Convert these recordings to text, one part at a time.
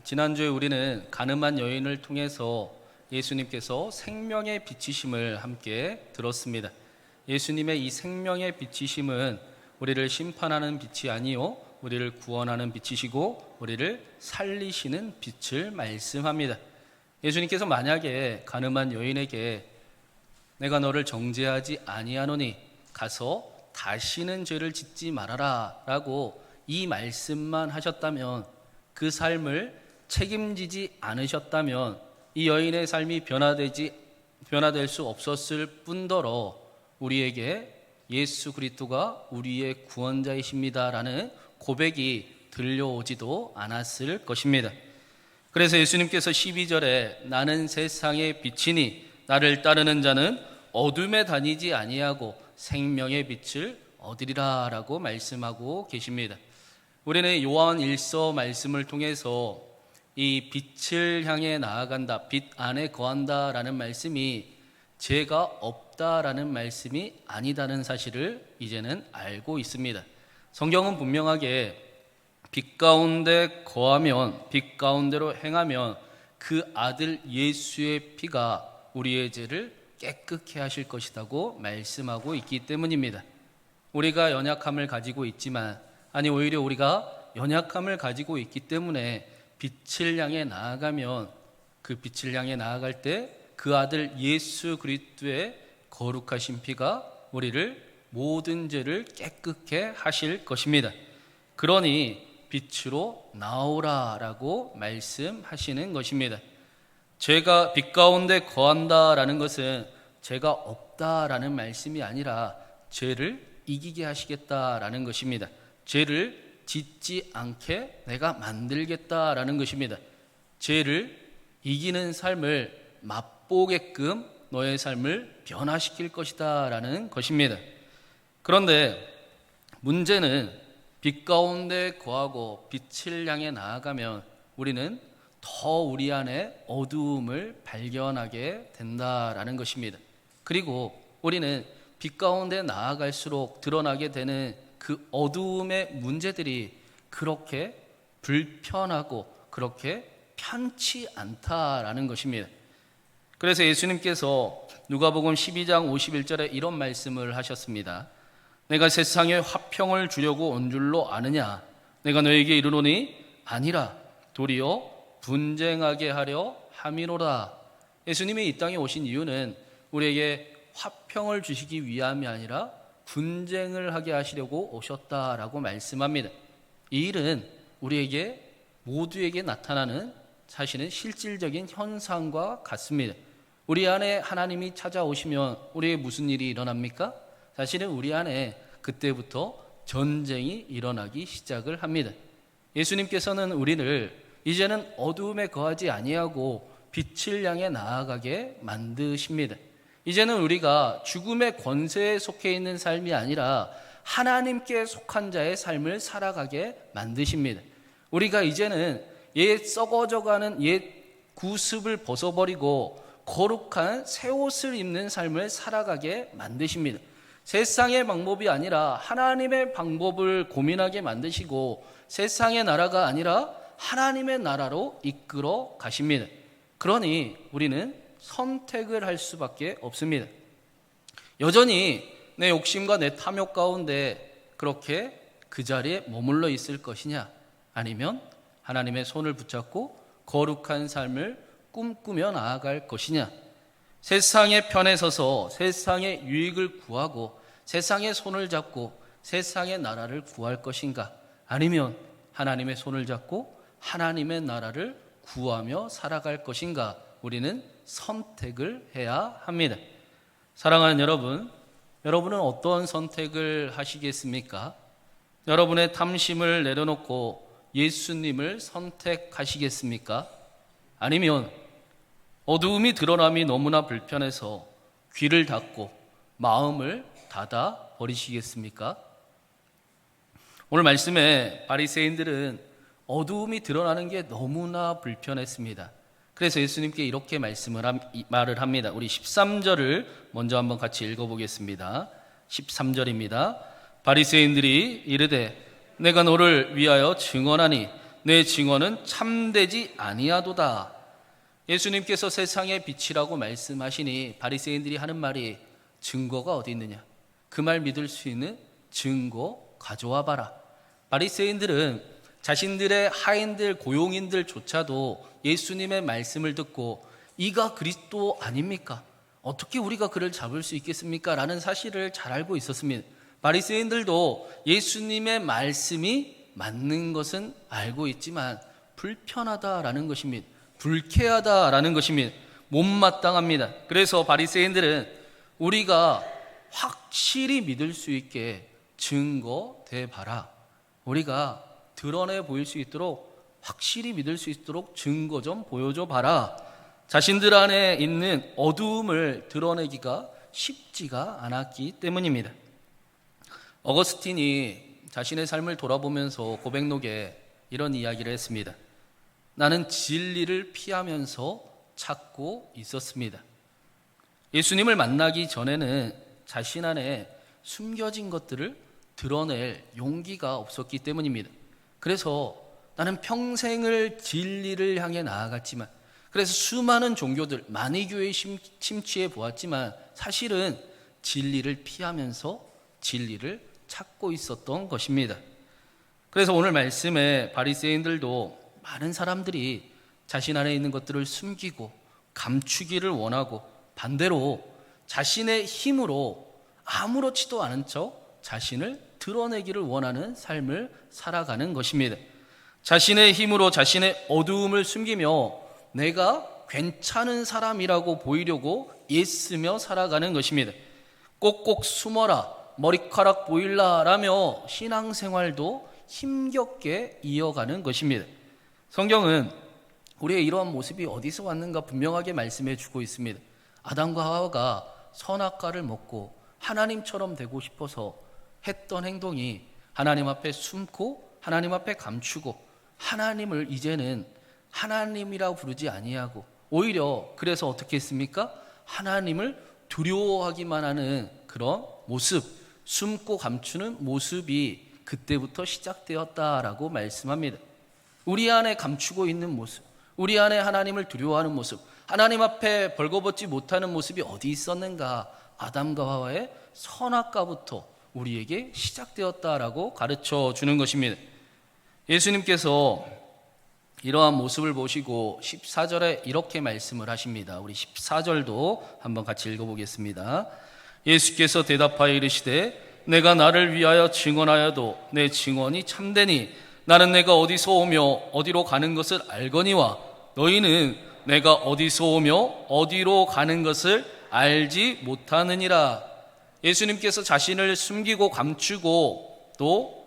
지난주에 우리는 가늠한 여인을 통해서 예수님께서 생명의 빛이심을 함께 들었습니다. 예수님의 이 생명의 빛이심은 우리를 심판하는 빛이 아니요 우리를 구원하는 빛이시고 우리를 살리시는 빛을 말씀합니다. 예수님께서 만약에 가늠한 여인에게 내가 너를 정죄하지 아니하노니 가서 다시는 죄를 짓지 말아라 라고 이 말씀만 하셨다면, 그 삶을 책임지지 않으셨다면 이 여인의 삶이 변화될 수 없었을 뿐더러 우리에게 예수 그리스도가 우리의 구원자이십니다라는 고백이 들려오지도 않았을 것입니다. 그래서 예수님께서 12절에 나는 세상의 빛이니 나를 따르는 자는 어둠에 다니지 아니하고 생명의 빛을 얻으리라 라고 말씀하고 계십니다. 우리는 요한 1서 말씀을 통해서 이 빛을 향해 나아간다, 빛 안에 거한다 라는 말씀이 죄가 없다라는 말씀이 아니다는 사실을 이제는 알고 있습니다. 성경은 분명하게 빛 가운데 거하면, 빛 가운데로 행하면 그 아들 예수의 피가 우리의 죄를 깨끗게 하실 것이라고 말씀하고 있기 때문입니다. 우리가 연약함을 가지고 있지만, 아니 오히려 우리가 연약함을 가지고 있기 때문에 빛을 향해 나아가면, 그 빛을 향해 나아갈 때 그 아들 예수 그리스도의 거룩하신 피가 우리를 모든 죄를 깨끗게 하실 것입니다. 그러니 빛으로 나오라라고 말씀하시는 것입니다. 죄가 빛 가운데 거한다라는 것은 죄가 없다라는 말씀이 아니라 죄를 이기게 하시겠다라는 것입니다. 죄를 짓지 않게 내가 만들겠다라는 것입니다. 죄를 이기는 삶을 맛보게끔 너의 삶을 변화시킬 것이다 라는 것입니다. 그런데 문제는 빛 가운데 거하고 빛을 향해 나아가면 우리는 더 우리 안에 어두움을 발견하게 된다라는 것입니다. 그리고 우리는 빛 가운데 나아갈수록 드러나게 되는 그 어두움의 문제들이 그렇게 불편하고 그렇게 편치 않다라는 것입니다. 그래서 예수님께서 누가복음 12장 51절에 이런 말씀을 하셨습니다. 내가 세상에 화평을 주려고 온 줄로 아느냐? 내가 너에게 이르노니 아니라 도리어 분쟁하게 하려 함이로라. 예수님이 이 땅에 오신 이유는 우리에게 화평을 주시기 위함이 아니라 분쟁을 하게 하시려고 오셨다라고 말씀합니다. 이 일은 우리에게 모두에게 나타나는 사실은 실질적인 현상과 같습니다. 우리 안에 하나님이 찾아오시면 우리에게 무슨 일이 일어납니까? 사실은 우리 안에 그때부터 전쟁이 일어나기 시작을 합니다. 예수님께서는 우리를 이제는 어두움에 거하지 아니하고 빛을 향해 나아가게 만드십니다. 이제는 우리가 죽음의 권세에 속해 있는 삶이 아니라 하나님께 속한 자의 삶을 살아가게 만드십니다. 우리가 이제는 옛 썩어져가는 옛 구습을 벗어버리고 거룩한 새 옷을 입는 삶을 살아가게 만드십니다. 세상의 방법이 아니라 하나님의 방법을 고민하게 만드시고 세상의 나라가 아니라 하나님의 나라로 이끌어 가십니다. 그러니 우리는 선택을 할 수밖에 없습니다. 여전히 내 욕심과 내 탐욕 가운데 그렇게 그 자리에 머물러 있을 것이냐, 아니면 하나님의 손을 붙잡고 거룩한 삶을 꿈꾸며 나아갈 것이냐, 세상의 편에 서서 세상의 유익을 구하고 세상의 손을 잡고 세상의 나라를 구할 것인가, 아니면 하나님의 손을 잡고 하나님의 나라를 구하며 살아갈 것인가, 우리는 선택을 해야 합니다. 사랑하는 여러분, 여러분은 어떤 선택을 하시겠습니까? 여러분의 탐심을 내려놓고 예수님을 선택하시겠습니까? 아니면 어두움이 드러남이 너무나 불편해서 귀를 닫고 마음을 닫아 버리시겠습니까? 오늘 말씀에 바리새인들은 어두움이 드러나는 게 너무나 불편했습니다. 그래서 예수님께 이렇게 말을 합니다. 우리 13절을 먼저 한번 같이 읽어보겠습니다. 13절입니다. 바리새인들이 이르되 내가 너를 위하여 증언하니 내 증언은 참되지 아니하도다. 예수님께서 세상의 빛이라고 말씀하시니 바리새인들이 하는 말이 증거가 어디 있느냐? 그 말 믿을 수 있는 증거 가져와 봐라. 바리새인들은 자신들의 하인들, 고용인들조차도 예수님의 말씀을 듣고 이가 그리스도 아닙니까? 어떻게 우리가 그를 잡을 수 있겠습니까? 라는 사실을 잘 알고 있었습니다. 바리새인들도 예수님의 말씀이 맞는 것은 알고 있지만 불편하다라는 것입니다. 불쾌하다라는 것입니다. 못마땅합니다. 그래서 바리새인들은 우리가 확실히 믿을 수 있게 증거 대봐라. 우리가 드러내 보일 수 있도록, 확실히 믿을 수 있도록 증거 좀 보여줘 봐라. 자신들 안에 있는 어두움을 드러내기가 쉽지가 않았기 때문입니다. 어거스틴이 자신의 삶을 돌아보면서 고백록에 이런 이야기를 했습니다. 나는 진리를 피하면서 찾고 있었습니다. 예수님을 만나기 전에는 자신 안에 숨겨진 것들을 드러낼 용기가 없었기 때문입니다. 그래서 나는 평생을 진리를 향해 나아갔지만, 그래서 수많은 종교들, 만이교에 침취해 보았지만 사실은 진리를 피하면서 진리를 찾고 있었던 것입니다. 그래서 오늘 말씀에 바리새인들도 많은 사람들이 자신 안에 있는 것들을 숨기고 감추기를 원하고, 반대로 자신의 힘으로 아무렇지도 않은 척 자신을 드러내기를 원하는 삶을 살아가는 것입니다. 자신의 힘으로 자신의 어두움을 숨기며 내가 괜찮은 사람이라고 보이려고 애쓰며 살아가는 것입니다. 꼭꼭 숨어라, 머리카락 보일라 라며 신앙생활도 힘겹게 이어가는 것입니다. 성경은 우리의 이러한 모습이 어디서 왔는가 분명하게 말씀해 주고 있습니다. 아담과 하와가 선악과를 먹고 하나님처럼 되고 싶어서 했던 행동이 하나님 앞에 숨고 하나님 앞에 감추고 하나님을 이제는 하나님이라고 부르지 아니하고, 오히려 그래서 어떻게 했습니까? 하나님을 두려워하기만 하는 그런 모습, 숨고 감추는 모습이 그때부터 시작되었다라고 말씀합니다. 우리 안에 감추고 있는 모습, 우리 안에 하나님을 두려워하는 모습, 하나님 앞에 벌거벗지 못하는 모습이 어디 있었는가? 아담과 하와의 선악과부터 우리에게 시작되었다라고 가르쳐 주는 것입니다. 예수님께서 이러한 모습을 보시고 14절에 이렇게 말씀을 하십니다. 우리 14절도 한번 같이 읽어보겠습니다. 예수께서 대답하여 이르시되 내가 나를 위하여 증언하여도 내 증언이 참되니 나는 내가 어디서 오며 어디로 가는 것을 알거니와 너희는 내가 어디서 오며 어디로 가는 것을 알지 못하느니라. 예수님께서 자신을 숨기고 감추고 또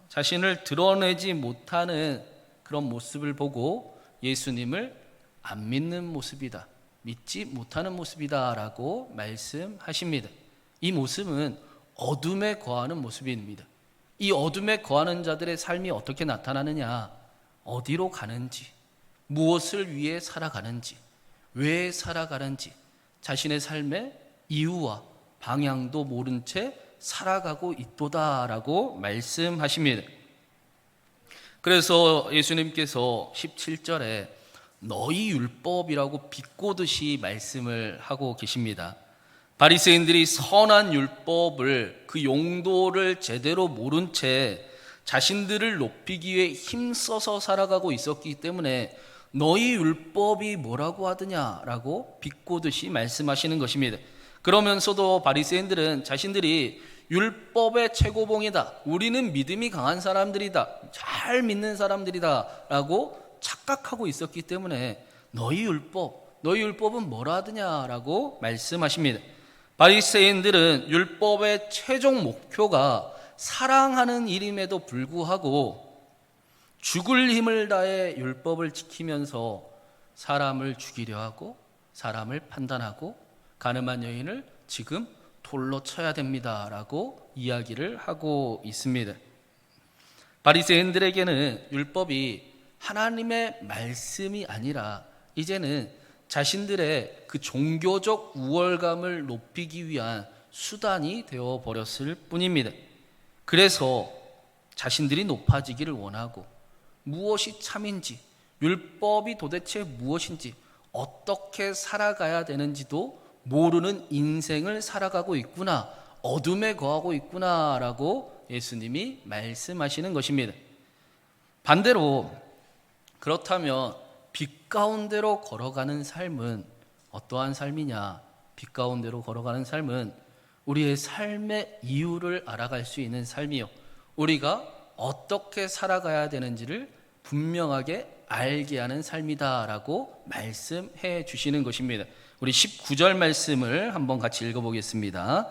자신을 드러내지 못하는 그런 모습을 보고 예수님을 안 믿는 모습이다, 믿지 못하는 모습이다 라고 말씀하십니다. 이 모습은 어둠에 거하는 모습입니다. 이 어둠에 거하는 자들의 삶이 어떻게 나타나느냐? 어디로 가는지, 무엇을 위해 살아가는지, 왜 살아가는지, 자신의 삶의 이유와 방향도 모른 채 살아가고 있도다라고 말씀하십니다. 그래서 예수님께서 17절에 너희 율법이라고 비꼬듯이 말씀을 하고 계십니다. 바리새인들이 선한 율법을, 그 용도를 제대로 모른 채 자신들을 높이기 위해 힘써서 살아가고 있었기 때문에 너희 율법이 뭐라고 하느냐라고 비꼬듯이 말씀하시는 것입니다. 그러면서도 바리새인들은 자신들이 율법의 최고봉이다, 우리는 믿음이 강한 사람들이다, 잘 믿는 사람들이다 라고 착각하고 있었기 때문에 너희 율법은 뭐라 하느냐라고 말씀하십니다. 바리새인들은 율법의 최종 목표가 사랑하는 일임에도 불구하고 죽을 힘을 다해 율법을 지키면서 사람을 죽이려 하고 사람을 판단하고 가늠한 여인을 지금 돌로 쳐야 됩니다라고 이야기를 하고 있습니다. 바리새인들에게는 율법이 하나님의 말씀이 아니라 이제는 자신들의 그 종교적 우월감을 높이기 위한 수단이 되어버렸을 뿐입니다. 그래서 자신들이 높아지기를 원하고 무엇이 참인지, 율법이 도대체 무엇인지, 어떻게 살아가야 되는지도 모르는 인생을 살아가고 있구나, 어둠에 거하고 있구나라고 예수님이 말씀하시는 것입니다. 반대로 그렇다면 빛 가운데로 걸어가는 삶은 어떠한 삶이냐? 빛 가운데로 걸어가는 삶은 우리의 삶의 이유를 알아갈 수 있는 삶이요, 우리가 어떻게 살아가야 되는지를 분명하게 알게 하는 삶이다라고 말씀해 주시는 것입니다. 우리 19절 말씀을 한번 같이 읽어보겠습니다.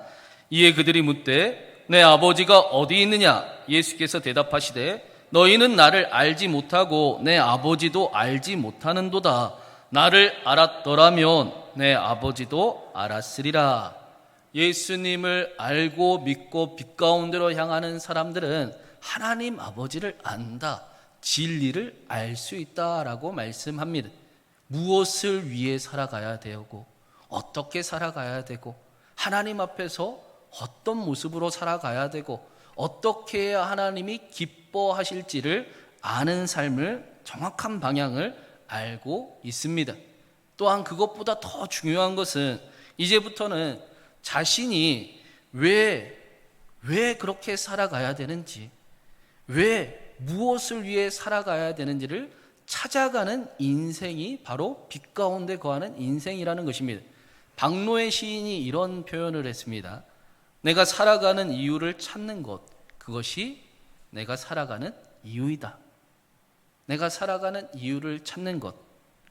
이에 그들이 묻되 내 아버지가 어디 있느냐? 예수께서 대답하시되 너희는 나를 알지 못하고 내 아버지도 알지 못하는도다. 나를 알았더라면 내 아버지도 알았으리라. 예수님을 알고 믿고 빛 가운데로 향하는 사람들은 하나님 아버지를 안다, 진리를 알 수 있다라고 말씀합니다. 무엇을 위해 살아가야 되고, 어떻게 살아가야 되고, 하나님 앞에서 어떤 모습으로 살아가야 되고, 어떻게 해야 하나님이 기뻐하실지를 아는 삶을, 정확한 방향을 알고 있습니다. 또한 그것보다 더 중요한 것은 이제부터는 자신이 왜 그렇게 살아가야 되는지, 왜 무엇을 위해 살아가야 되는지를 찾아가는 인생이 바로 빛 가운데 거하는 인생이라는 것입니다. 박노해 시인이 이런 표현을 했습니다. 내가 살아가는 이유를 찾는 것, 그것이 내가 살아가는 이유이다. 내가 살아가는 이유를 찾는 것,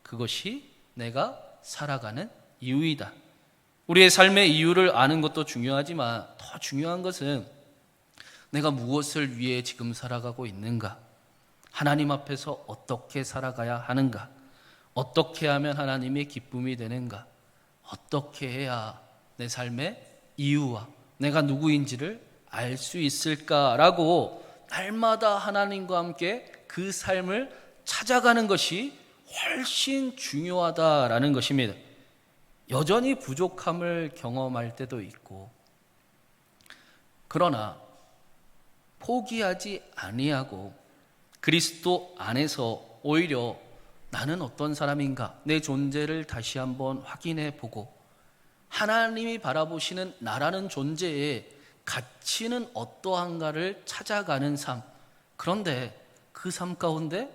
그것이 내가 살아가는 이유이다. 우리의 삶의 이유를 아는 것도 중요하지만 더 중요한 것은 내가 무엇을 위해 지금 살아가고 있는가? 하나님 앞에서 어떻게 살아가야 하는가? 어떻게 하면 하나님의 기쁨이 되는가? 어떻게 해야 내 삶의 이유와 내가 누구인지를 알 수 있을까라고 날마다 하나님과 함께 그 삶을 찾아가는 것이 훨씬 중요하다라는 것입니다. 여전히 부족함을 경험할 때도 있고, 그러나 포기하지 아니하고 그리스도 안에서 오히려 나는 어떤 사람인가, 내 존재를 다시 한번 확인해 보고 하나님이 바라보시는 나라는 존재의 가치는 어떠한가를 찾아가는 삶, 그런데 그 삶 가운데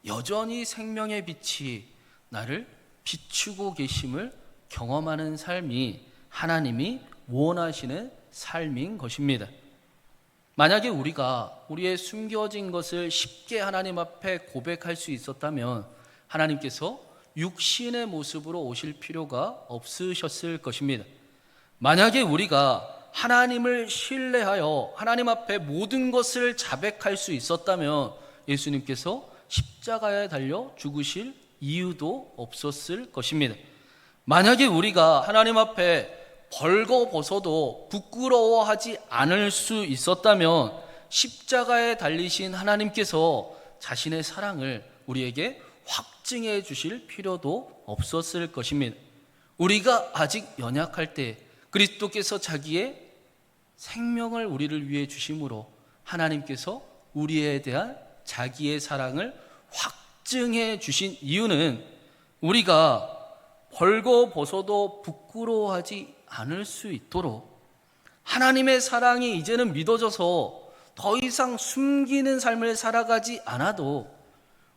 여전히 생명의 빛이 나를 비추고 계심을 경험하는 삶이 하나님이 원하시는 삶인 것입니다. 만약에 우리가 우리의 숨겨진 것을 쉽게 하나님 앞에 고백할 수 있었다면 하나님께서 육신의 모습으로 오실 필요가 없으셨을 것입니다. 만약에 우리가 하나님을 신뢰하여 하나님 앞에 모든 것을 자백할 수 있었다면 예수님께서 십자가에 달려 죽으실 이유도 없었을 것입니다. 만약에 우리가 하나님 앞에 벌거벗어도 부끄러워하지 않을 수 있었다면 십자가에 달리신 하나님께서 자신의 사랑을 우리에게 확증해 주실 필요도 없었을 것입니다. 우리가 아직 연약할 때 그리스도께서 자기의 생명을 우리를 위해 주심으로 하나님께서 우리에 대한 자기의 사랑을 확증해 주신 이유는 우리가 벌거벗어도 부끄러워하지 않을 수 있도록 하나님의 사랑이 이제는 믿어져서 더 이상 숨기는 삶을 살아가지 않아도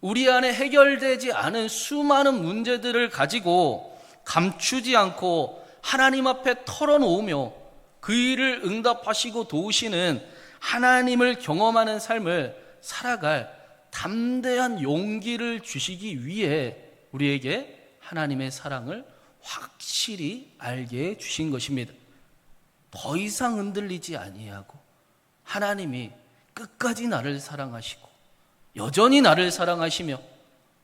우리 안에 해결되지 않은 수많은 문제들을 가지고 감추지 않고 하나님 앞에 털어놓으며 그 일을 응답하시고 도우시는 하나님을 경험하는 삶을 살아갈 담대한 용기를 주시기 위해 우리에게 하나님의 사랑을 확실히 알게 해 주신 것입니다. 더 이상 흔들리지 아니하고 하나님이 끝까지 나를 사랑하시고 여전히 나를 사랑하시며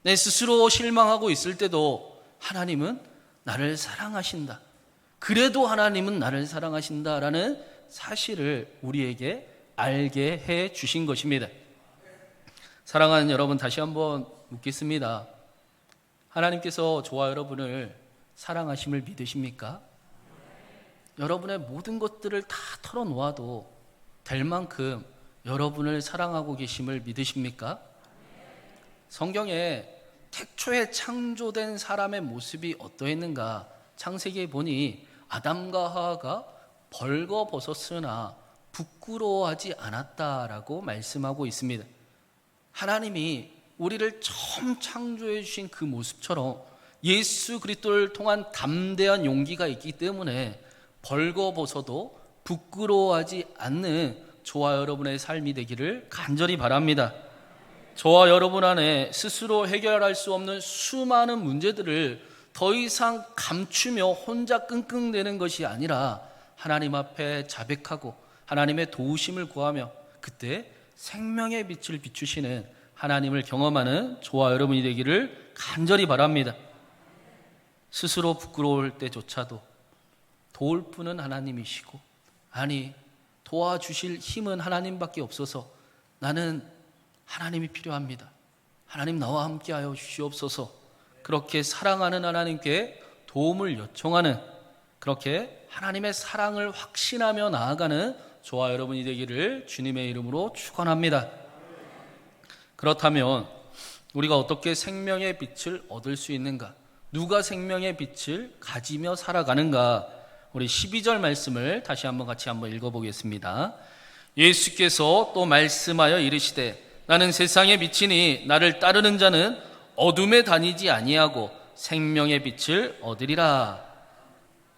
내 스스로 실망하고 있을 때도 하나님은 나를 사랑하신다. 그래도 하나님은 나를 사랑하신다라는 사실을 우리에게 알게 해 주신 것입니다. 사랑하는 여러분, 다시 한번 묻겠습니다. 하나님께서 저와 여러분을 사랑하심을 믿으십니까? 여러분의 모든 것들을 다 털어놓아도 될 만큼 여러분을 사랑하고 계심을 믿으십니까? 성경에 태초에 창조된 사람의 모습이 어떠했는가? 창세기에 보니 아담과 하와가 벌거벗었으나 부끄러워하지 않았다라고 말씀하고 있습니다. 하나님이 우리를 처음 창조해 주신 그 모습처럼 예수 그리스도를 통한 담대한 용기가 있기 때문에 벌거벗어도 부끄러워하지 않는 저와 여러분의 삶이 되기를 간절히 바랍니다. 저와 여러분 안에 스스로 해결할 수 없는 수많은 문제들을 더 이상 감추며 혼자 끙끙대는 것이 아니라 하나님 앞에 자백하고 하나님의 도우심을 구하며 그때 생명의 빛을 비추시는 하나님을 경험하는 저와 여러분이 되기를 간절히 바랍니다. 스스로 부끄러울 때조차도 도울 분은 하나님이시고, 아니 도와주실 힘은 하나님밖에 없어서 나는 하나님이 필요합니다. 하나님 나와 함께하여 주시옵소서. 그렇게 사랑하는 하나님께 도움을 요청하는, 그렇게 하나님의 사랑을 확신하며 나아가는 저와 여러분이 되기를 주님의 이름으로 축원합니다. 그렇다면 우리가 어떻게 생명의 빛을 얻을 수 있는가? 누가 생명의 빛을 가지며 살아가는가? 우리 12절 말씀을 다시 한번 같이 한번 읽어보겠습니다. 예수께서 또 말씀하여 이르시되 나는 세상의 빛이니 나를 따르는 자는 어둠에 다니지 아니하고 생명의 빛을 얻으리라.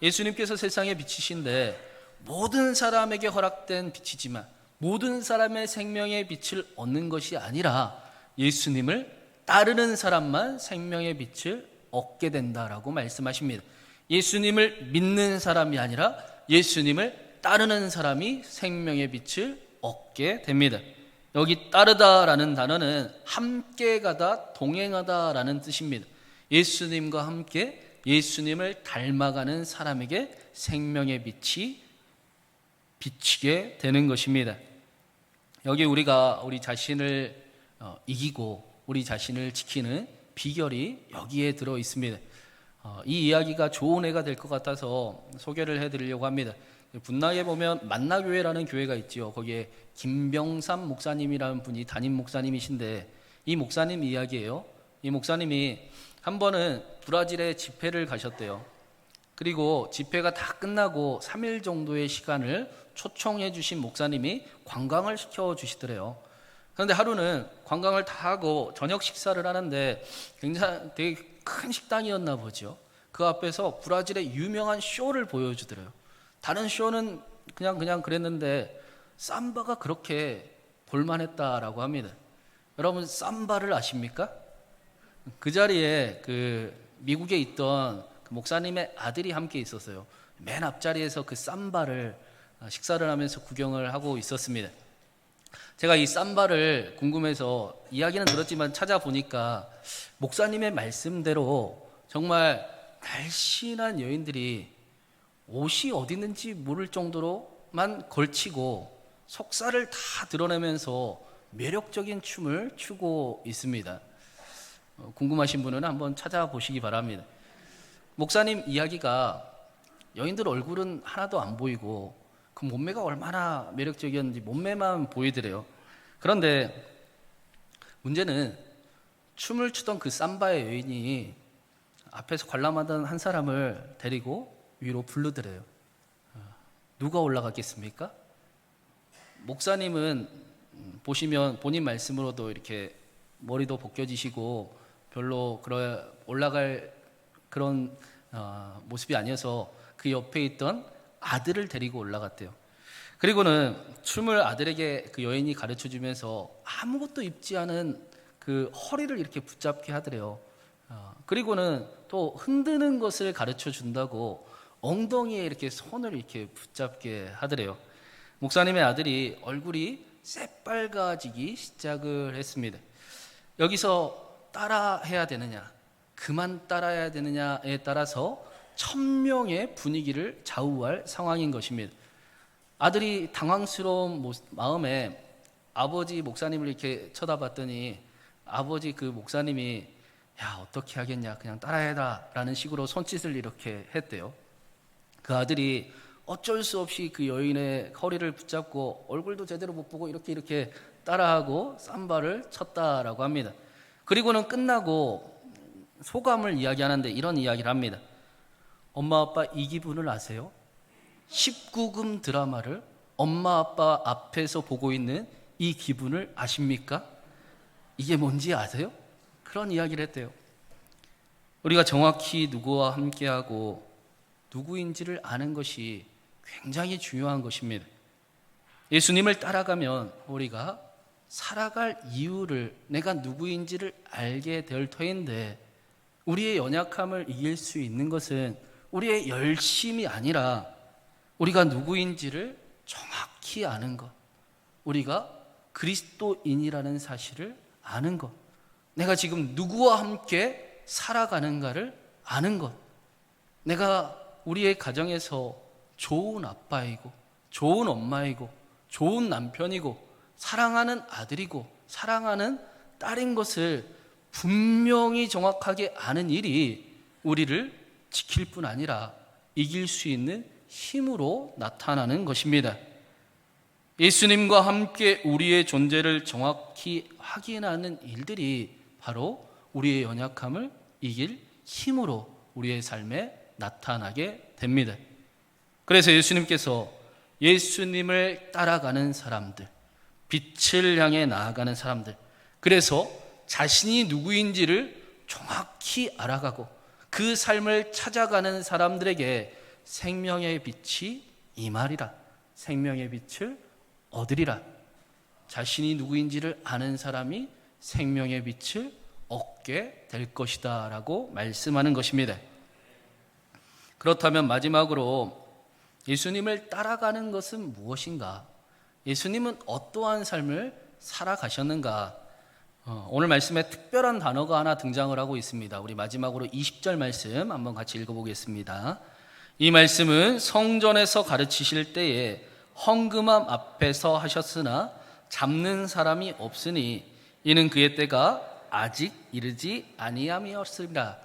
예수님께서 세상의 빛이신데 모든 사람에게 허락된 빛이지만 모든 사람의 생명의 빛을 얻는 것이 아니라 예수님을 따르는 사람만 생명의 빛을 얻게 된다라고 말씀하십니다. 예수님을 믿는 사람이 아니라 예수님을 따르는 사람이 생명의 빛을 얻게 됩니다. 여기 따르다라는 단어는 함께 가다, 동행하다라는 뜻입니다. 예수님과 함께 예수님을 닮아가는 사람에게 생명의 빛이 비치게 되는 것입니다. 여기 우리가 우리 자신을 이기고 우리 자신을 지키는 비결이 여기에 들어 있습니다. 이 이야기가 좋은 애가 될 것 같아서 소개를 해드리려고 합니다. 분당에 보면 만나교회라는 교회가 있지요. 거기에 김병삼 목사님이라는 분이 담임 목사님이신데 이 목사님 이야기예요. 이 목사님이 한 번은 브라질에 집회를 가셨대요. 그리고 집회가 다 끝나고 3일 정도의 시간을 초청해 주신 목사님이 관광을 시켜주시더래요. 그런데 하루는 관광을 다 하고 저녁 식사를 하는데 굉장히 되게 큰 식당이었나 보죠. 그 앞에서 브라질의 유명한 쇼를 보여주더래요. 다른 쇼는 그냥 그랬는데 삼바가 그렇게 볼만했다라고 합니다. 여러분 삼바를 아십니까? 그 자리에 그 미국에 있던 그 목사님의 아들이 함께 있었어요. 맨 앞자리에서 그 삼바를 식사를 하면서 구경을 하고 있었습니다. 제가 이 삼바를 궁금해서 이야기는 들었지만 찾아보니까 목사님의 말씀대로 정말 날씬한 여인들이 옷이 어디 있는지 모를 정도로만 걸치고 속살을 다 드러내면서 매력적인 춤을 추고 있습니다. 궁금하신 분은 한번 찾아보시기 바랍니다. 목사님 이야기가 여인들 얼굴은 하나도 안 보이고 그 몸매가 얼마나 매력적이었는지 몸매만 보이더래요. 그런데 문제는 춤을 추던 그 삼바의 여인이 앞에서 관람하던 한 사람을 데리고 위로 부르더래요. 누가 올라갔겠습니까? 목사님은 보시면 본인 말씀으로도 이렇게 머리도 벗겨지시고 별로 올라갈 그런 모습이 아니어서 그 옆에 있던 아들을 데리고 올라갔대요. 그리고는 춤을 아들에게 그 여인이 가르쳐 주면서 아무것도 입지 않은 그 허리를 이렇게 붙잡게 하더래요. 그리고는 또 흔드는 것을 가르쳐 준다고 엉덩이에 이렇게 손을 이렇게 붙잡게 하더래요. 목사님의 아들이 얼굴이 새빨가지기 시작을 했습니다. 여기서 따라해야 되느냐, 그만 따라해야 되느냐에 따라서 천명의 분위기를 좌우할 상황인 것입니다. 아들이 당황스러운 마음에 아버지 목사님을 이렇게 쳐다봤더니 아버지 그 목사님이 야 어떻게 하겠냐 그냥 따라해라 라는 식으로 손짓을 이렇게 했대요. 그 아들이 어쩔 수 없이 그 여인의 허리를 붙잡고 얼굴도 제대로 못 보고 이렇게 따라하고 삼바를 쳤다라고 합니다. 그리고는 끝나고 소감을 이야기하는데 이런 이야기를 합니다. 엄마 아빠 이 기분을 아세요? 19금 드라마를 엄마 아빠 앞에서 보고 있는 이 기분을 아십니까? 이게 뭔지 아세요? 그런 이야기를 했대요. 우리가 정확히 누구와 함께하고 누구인지를 아는 것이 굉장히 중요한 것입니다. 예수님을 따라가면 우리가 살아갈 이유를, 내가 누구인지를 알게 될 터인데, 우리의 연약함을 이길 수 있는 것은 우리의 열심이 아니라 우리가 누구인지를 정확히 아는 것, 우리가 그리스도인이라는 사실을 아는 것, 내가 지금 누구와 함께 살아가는가를 아는 것, 내가 우리의 가정에서 좋은 아빠이고 좋은 엄마이고 좋은 남편이고 사랑하는 아들이고 사랑하는 딸인 것을 분명히 정확하게 아는 일이 우리를 지킬 뿐 아니라 이길 수 있는 힘으로 나타나는 것입니다. 예수님과 함께 우리의 존재를 정확히 확인하는 일들이 바로 우리의 연약함을 이길 힘으로 우리의 삶에 나타나게 됩니다. 그래서 예수님께서 예수님을 따라가는 사람들, 빛을 향해 나아가는 사람들, 그래서 자신이 누구인지를 정확히 알아가고 그 삶을 찾아가는 사람들에게 생명의 빛이 임하리라, 생명의 빛을 얻으리라. 자신이 누구인지를 아는 사람이 생명의 빛을 얻게 될 것이다 라고 말씀하는 것입니다. 그렇다면 마지막으로 예수님을 따라가는 것은 무엇인가? 예수님은 어떠한 삶을 살아가셨는가? 오늘 말씀에 특별한 단어가 하나 등장을 하고 있습니다. 우리 마지막으로 20절 말씀 한번 같이 읽어보겠습니다. 이 말씀은 성전에서 가르치실 때에 헌금함 앞에서 하셨으나 잡는 사람이 없으니 이는 그의 때가 아직 이르지 아니함이었으리라.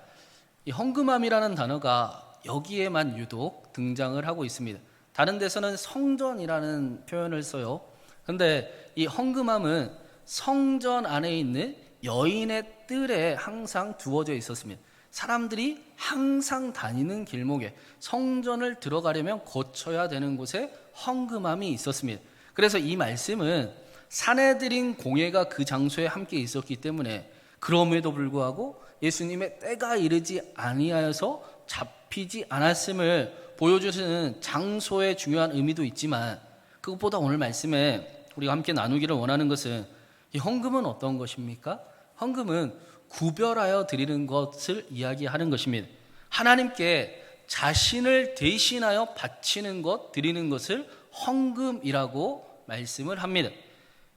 이 헌금함이라는 단어가 여기에만 유독 등장을 하고 있습니다. 다른 데서는 성전이라는 표현을 써요. 그런데 이 헌금함은 성전 안에 있는 여인의 뜰에 항상 두어져 있었습니다. 사람들이 항상 다니는 길목에 성전을 들어가려면 거쳐야 되는 곳에 헌금함이 있었습니다. 그래서 이 말씀은 사내들인 공예가 그 장소에 함께 있었기 때문에 그럼에도 불구하고 예수님의 때가 이르지 아니하여서 잡히지 않았음을 보여주시는 장소의 중요한 의미도 있지만, 그것보다 오늘 말씀에 우리가 함께 나누기를 원하는 것은 이 헌금은 어떤 것입니까? 헌금은 구별하여 드리는 것을 이야기하는 것입니다. 하나님께 자신을 대신하여 바치는 것, 드리는 것을 헌금이라고 말씀을 합니다.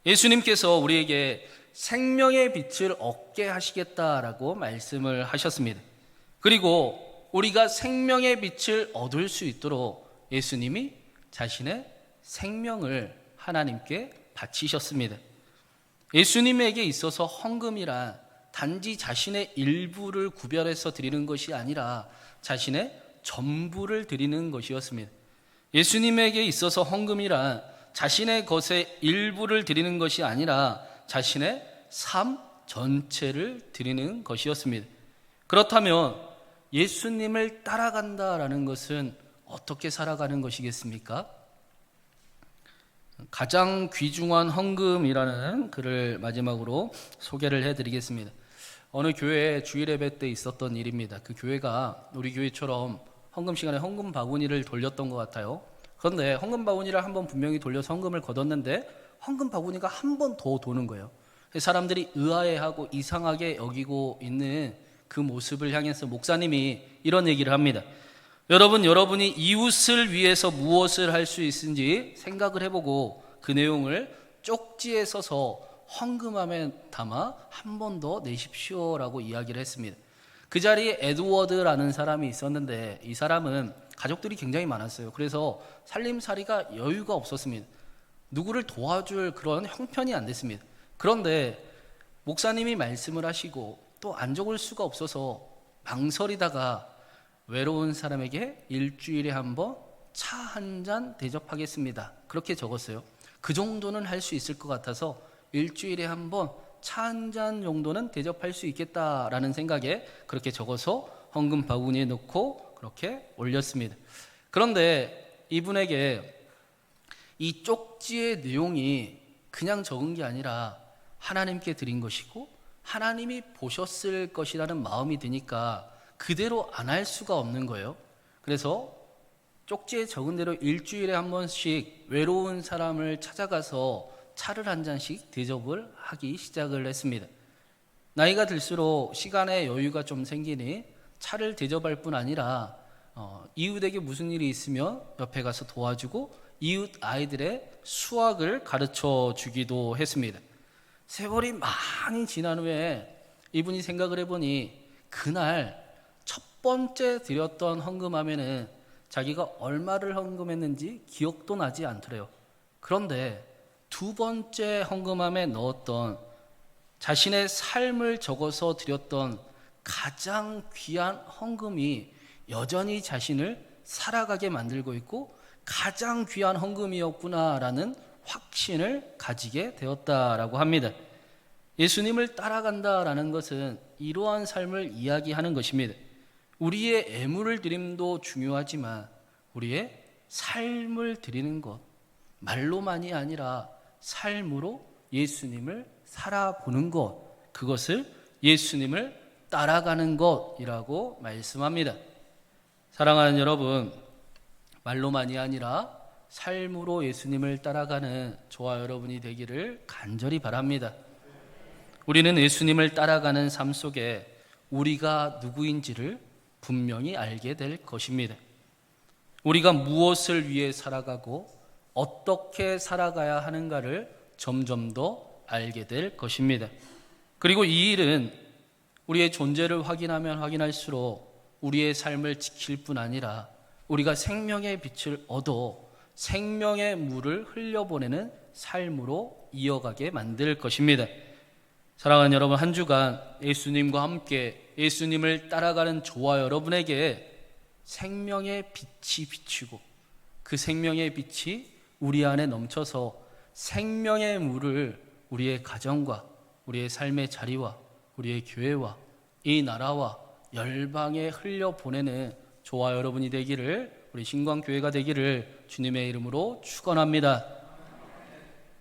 예수님께서 우리에게 생명의 빛을 얻게 하시겠다라고 말씀을 하셨습니다. 그리고 우리가 생명의 빛을 얻을 수 있도록 예수님이 자신의 생명을 하나님께 바치셨습니다. 예수님에게 있어서 헌금이란 단지 자신의 일부를 구별해서 드리는 것이 아니라 자신의 전부를 드리는 것이었습니다. 예수님에게 있어서 헌금이란 자신의 것의 일부를 드리는 것이 아니라 자신의 삶 전체를 드리는 것이었습니다. 그렇다면 예수님을 따라간다라는 것은 어떻게 살아가는 것이겠습니까? 가장 귀중한 헌금이라는 글을 마지막으로 소개를 해드리겠습니다. 어느 교회에 주일 예배 때 있었던 일입니다. 그 교회가 우리 교회처럼 헌금 시간에 헌금 바구니를 돌렸던 것 같아요. 그런데 헌금 바구니를 한번 분명히 돌려서 헌금을 걷었는데 헌금 바구니가 한 번 더 도는 거예요. 사람들이 의아해하고 이상하게 여기고 있는 그 모습을 향해서 목사님이 이런 얘기를 합니다. 여러분이 이웃을 위해서 무엇을 할 수 있는지 생각을 해보고 그 내용을 쪽지에 써서 헌금함에 담아 한 번 더 내십시오라고 이야기를 했습니다. 그 자리에 에드워드라는 사람이 있었는데 이 사람은 가족들이 굉장히 많았어요. 그래서 살림살이가 여유가 없었습니다. 누구를 도와줄 그런 형편이 안 됐습니다. 그런데 목사님이 말씀을 하시고 또 안 적을 수가 없어서 망설이다가 외로운 사람에게 일주일에 한 번 차 한 잔 대접하겠습니다. 그렇게 적었어요. 그 정도는 할 수 있을 것 같아서 일주일에 한 번 차 한 잔 정도는 대접할 수 있겠다라는 생각에 그렇게 적어서 헌금 바구니에 넣고 그렇게 올렸습니다. 그런데 이분에게 이 쪽지의 내용이 그냥 적은 게 아니라 하나님께 드린 것이고 하나님이 보셨을 것이라는 마음이 드니까 그대로 안 할 수가 없는 거예요. 그래서 쪽지에 적은 대로 일주일에 한 번씩 외로운 사람을 찾아가서 차를 한 잔씩 대접을 하기 시작을 했습니다. 나이가 들수록 시간의 여유가 좀 생기니 차를 대접할 뿐 아니라 이웃에게 무슨 일이 있으면 옆에 가서 도와주고 이웃 아이들의 수학을 가르쳐 주기도 했습니다. 세월이 많이 지난 후에 이분이 생각을 해보니 그날 첫 번째 드렸던 헌금함에는 자기가 얼마를 헌금했는지 기억도 나지 않더래요. 그런데 두 번째 헌금함에 넣었던 자신의 삶을 적어서 드렸던 가장 귀한 헌금이 여전히 자신을 살아가게 만들고 있고 가장 귀한 헌금이었구나라는 확신을 가지게 되었다라고 합니다. 예수님을 따라간다라는 것은 이러한 삶을 이야기하는 것입니다. 우리의 애물을 드림도 중요하지만 우리의 삶을 드리는 것, 말로만이 아니라 삶으로 예수님을 살아보는 것, 그것을 예수님을 따라가는 것이라고 말씀합니다. 사랑하는 여러분, 말로만이 아니라 삶으로 예수님을 따라가는 저와 여러분이 되기를 간절히 바랍니다. 우리는 예수님을 따라가는 삶 속에 우리가 누구인지를 분명히 알게 될 것입니다. 우리가 무엇을 위해 살아가고 어떻게 살아가야 하는가를 점점 더 알게 될 것입니다. 그리고 이 일은 우리의 존재를 확인하면 확인할수록 우리의 삶을 지킬 뿐 아니라 우리가 생명의 빛을 얻어 생명의 물을 흘려보내는 삶으로 이어가게 만들 것입니다. 사랑하는 여러분, 한 주간 예수님과 함께 예수님을 따라가는 저와 여러분에게 생명의 빛이 비치고 그 생명의 빛이 우리 안에 넘쳐서 생명의 물을 우리의 가정과 우리의 삶의 자리와 우리의 교회와 이 나라와 열방에 흘려보내는 저와 여러분이 되기를, 우리 신광교회가 되기를 주님의 이름으로 축원합니다.